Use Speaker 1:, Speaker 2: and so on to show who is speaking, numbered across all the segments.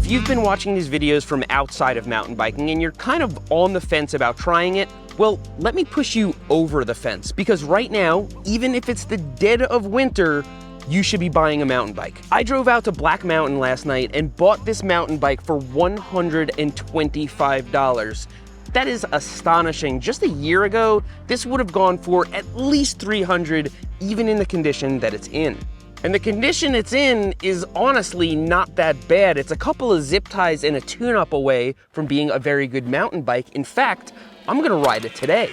Speaker 1: If you've been watching these videos from outside of mountain biking and you're kind of on the fence about trying it, well, let me push you over the fence, because right now, even if it's the dead of winter, you should be buying a mountain bike. I drove out to Black Mountain last night and bought this mountain bike for $125. That is astonishing. Just a year ago, this would have gone for at least $300, even in the condition that it's in. And the condition it's in is honestly not that bad. It's a couple of zip ties and a tune-up away from being a very good mountain bike. In fact, I'm gonna ride it today.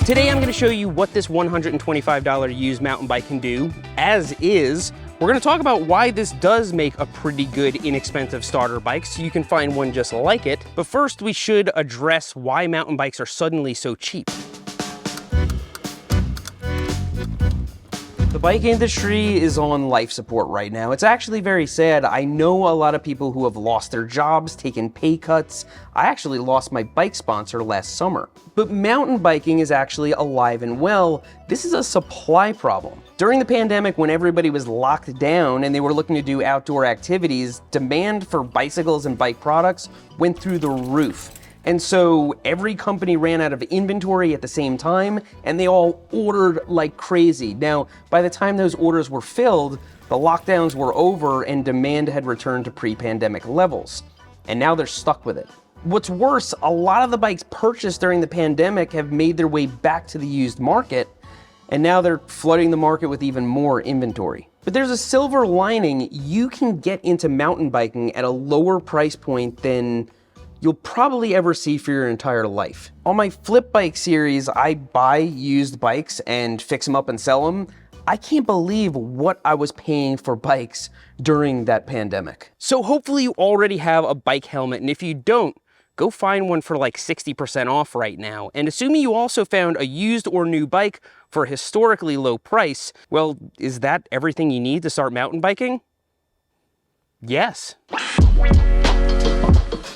Speaker 1: Today I'm going to show you what this $125 used mountain bike can do, as is. We're going to talk about why this does make a pretty good inexpensive starter bike, so you can find one just like it. But first we should address why mountain bikes are suddenly so cheap. The bike industry is on life support right now. It's actually very sad. I know a lot of people who have lost their jobs, taken pay cuts. I actually lost my bike sponsor last summer. But mountain biking is actually alive and well. This is a supply problem. During the pandemic, when everybody was locked down and they were looking to do outdoor activities, demand for bicycles and bike products went through the roof. And so every company ran out of inventory at the same time, and they all ordered like crazy. Now, by the time those orders were filled, the lockdowns were over and demand had returned to pre-pandemic levels. And now they're stuck with it. What's worse, a lot of the bikes purchased during the pandemic have made their way back to the used market, and now they're flooding the market with even more inventory. But there's a silver lining. You can get into mountain biking at a lower price point than you'll probably ever see for your entire life. On my flip bike series, I buy used bikes and fix them up and sell them. I can't believe what I was paying for bikes during that pandemic. So hopefully you already have a bike helmet, and if you don't, go find one for like 60% off right now. And assuming you also found a used or new bike for a historically low price, well, is that everything you need to start mountain biking? Yes.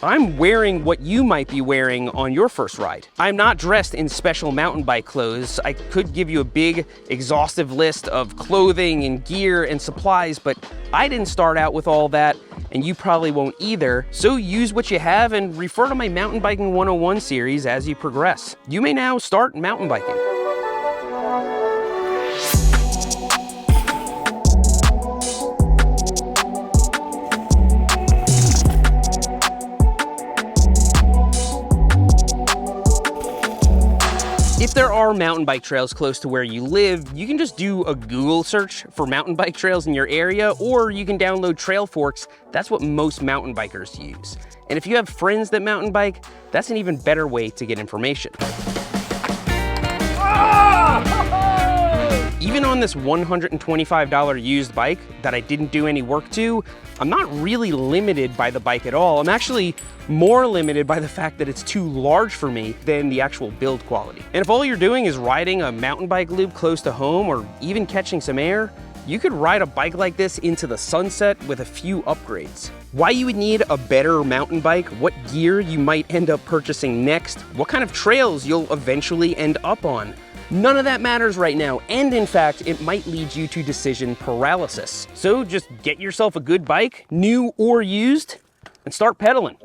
Speaker 1: I'm wearing what you might be wearing on your first ride. I'm not dressed in special mountain bike clothes. I could give you a big, exhaustive list of clothing and gear and supplies, but I didn't start out with all that, and you probably won't either. So use what you have and refer to my Mountain Biking 101 series as you progress. You may now start mountain biking. If there are mountain bike trails close to where you live, you can just do a Google search for mountain bike trails in your area, or you can download Trailforks. That's what most mountain bikers use. And if you have friends that mountain bike, that's an even better way to get information. Even on this $125 used bike that I didn't do any work to, I'm not really limited by the bike at all. I'm actually more limited by the fact that it's too large for me than the actual build quality. And if all you're doing is riding a mountain bike loop close to home or even catching some air, you could ride a bike like this into the sunset with a few upgrades. Why you would need a better mountain bike, what gear you might end up purchasing next, what kind of trails you'll eventually end up on, none of that matters right now, and in fact, it might lead you to decision paralysis. So just get yourself a good bike, new or used, and start pedaling.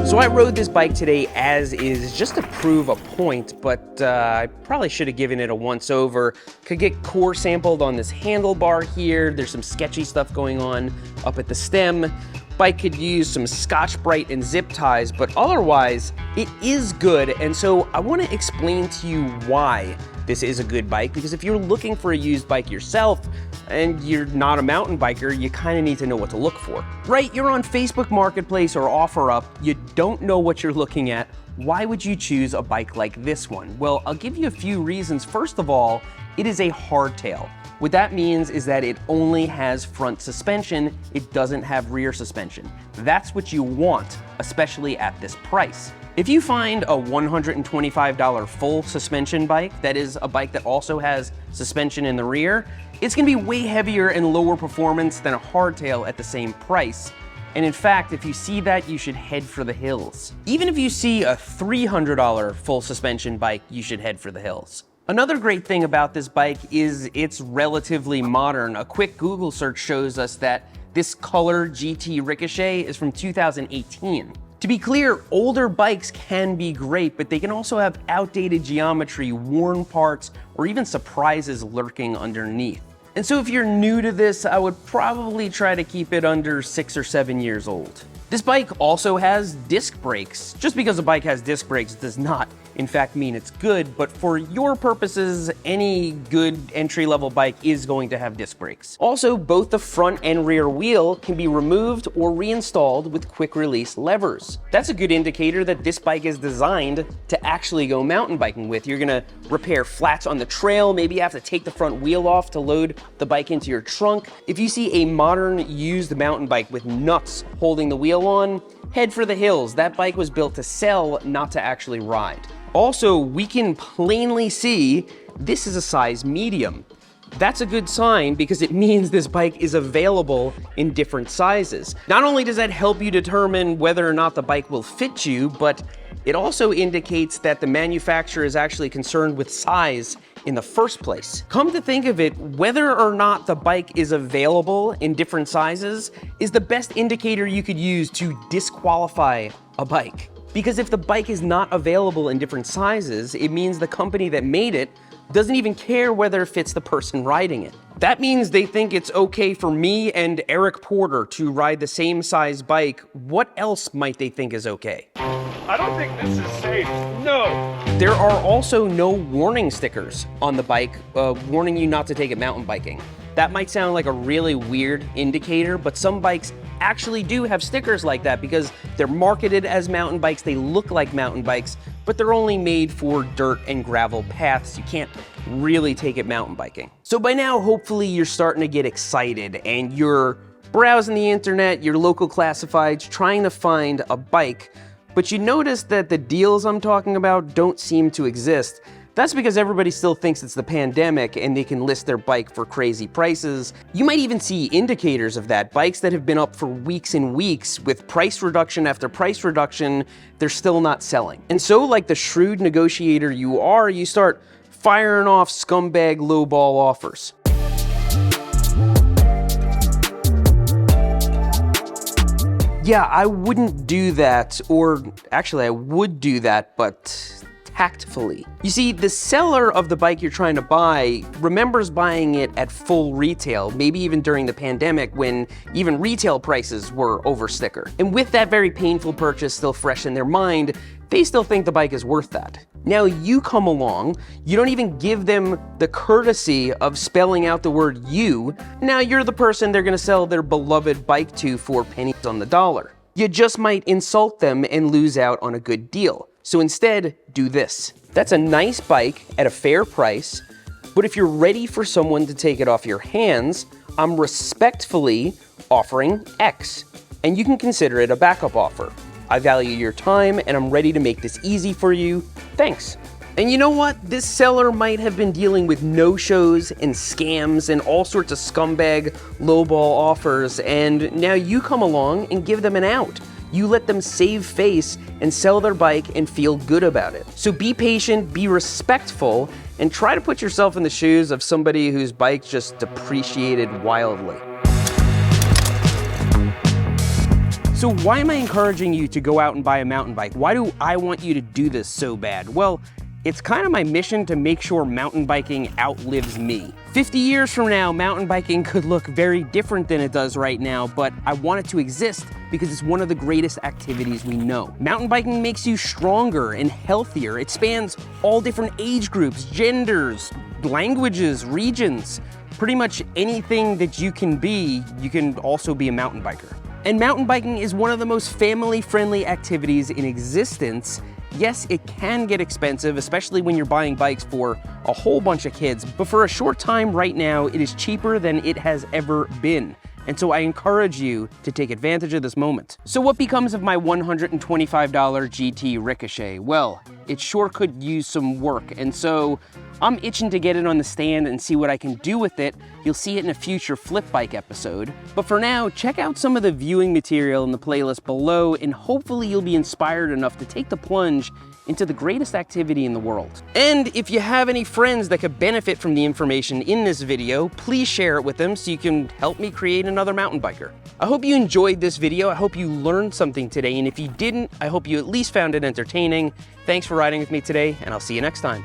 Speaker 1: So I rode this bike today as is just to prove a point, but I probably should have given it a once over. Could get core sampled on this handlebar here. There's some sketchy stuff going on up at the stem. Bike could use some Scotch-Brite and zip ties, but otherwise it is good. And so I want to explain to you why this is a good bike, because if you're looking for a used bike yourself and you're not a mountain biker, you kind of need to know what to look for. Right, you're on Facebook Marketplace or OfferUp, you don't know what you're looking at. Why would you choose a bike like this one? Well, I'll give you a few reasons. First of all, it is a hardtail. What that means is that it only has front suspension, it doesn't have rear suspension. That's what you want, especially at this price. If you find a $125 full suspension bike, that is a bike that also has suspension in the rear, it's gonna be way heavier and lower performance than a hardtail at the same price. And in fact, if you see that, you should head for the hills. Even if you see a $300 full suspension bike, you should head for the hills. Another great thing about this bike is it's relatively modern. A quick Google search shows us that this color GT Ricochet is from 2018. To be clear, older bikes can be great, but they can also have outdated geometry, worn parts, or even surprises lurking underneath. And so if you're new to this, I would probably try to keep it under 6 or 7 years old. This bike also has disc brakes. Just because a bike has disc brakes does not, in fact, mean it's good, but for your purposes, any good entry-level bike is going to have disc brakes. Also, both the front and rear wheel can be removed or reinstalled with quick-release levers. That's a good indicator that this bike is designed to actually go mountain biking with. You're gonna repair flats on the trail, maybe you have to take the front wheel off to load the bike into your trunk. If you see a modern used mountain bike with nuts holding the wheel on, head for the hills. That bike was built to sell, not to actually ride. Also, we can plainly see this is a size medium. That's a good sign because it means this bike is available in different sizes. Not only does that help you determine whether or not the bike will fit you, but it also indicates that the manufacturer is actually concerned with size in the first place. Come to think of it, whether or not the bike is available in different sizes is the best indicator you could use to disqualify a bike. Because if the bike is not available in different sizes, it means the company that made it doesn't even care whether it fits the person riding it. That means they think it's okay for me and Eric Porter to ride the same size bike. What else might they think is okay?
Speaker 2: I don't think this is safe. No.
Speaker 1: There are also no warning stickers on the bike warning you not to take it mountain biking. That might sound like a really weird indicator, but some bikes actually do have stickers like that because they're marketed as mountain bikes, they look like mountain bikes, but they're only made for dirt and gravel paths. You can't really take it mountain biking. So by now, hopefully you're starting to get excited and you're browsing the internet, your local classifieds, trying to find a bike, but you notice that the deals I'm talking about don't seem to exist. That's because everybody still thinks it's the pandemic and they can list their bike for crazy prices. You might even see indicators of that. Bikes that have been up for weeks and weeks with price reduction after price reduction, they're still not selling. And so, like the shrewd negotiator you are, you start firing off scumbag lowball offers. Yeah, I wouldn't do that, or actually I would do that, but tactfully. You see, the seller of the bike you're trying to buy remembers buying it at full retail, maybe even during the pandemic when even retail prices were over sticker. And with that very painful purchase still fresh in their mind, they still think the bike is worth that. Now you come along, you don't even give them the courtesy of spelling out the word you. Now you're the person they're gonna sell their beloved bike to for pennies on the dollar. You just might insult them and lose out on a good deal. So instead, do this. That's a nice bike at a fair price, but if you're ready for someone to take it off your hands, I'm respectfully offering X, and you can consider it a backup offer. I value your time, and I'm ready to make this easy for you. Thanks. And you know what? This seller might have been dealing with no-shows and scams and all sorts of scumbag lowball offers, and now you come along and give them an out. You let them save face and sell their bike and feel good about it. So be patient, be respectful, and try to put yourself in the shoes of somebody whose bike just depreciated wildly. So why am I encouraging you to go out and buy a mountain bike? Why do I want you to do this so bad? Well, it's kind of my mission to make sure mountain biking outlives me. 50 years from now, mountain biking could look very different than it does right now, but I want it to exist because it's one of the greatest activities we know. Mountain biking makes you stronger and healthier. It spans all different age groups, genders, languages, regions. Pretty much anything that you can be, you can also be a mountain biker. And mountain biking is one of the most family-friendly activities in existence, Yes, it can get expensive, especially when you're buying bikes for a whole bunch of kids, but for a short time right now, it is cheaper than it has ever been. And so I encourage you to take advantage of this moment. So what becomes of my $125 GT Ricochet? Well, it sure could use some work, and so I'm itching to get it on the stand and see what I can do with it. You'll see it in a future flip bike episode. But for now, check out some of the viewing material in the playlist below, and hopefully you'll be inspired enough to take the plunge into the greatest activity in the world. And if you have any friends that could benefit from the information in this video, please share it with them so you can help me create another mountain biker. I hope you enjoyed this video. I hope you learned something today, and if you didn't, I hope you at least found it entertaining. Thanks for riding with me today, and I'll see you next time.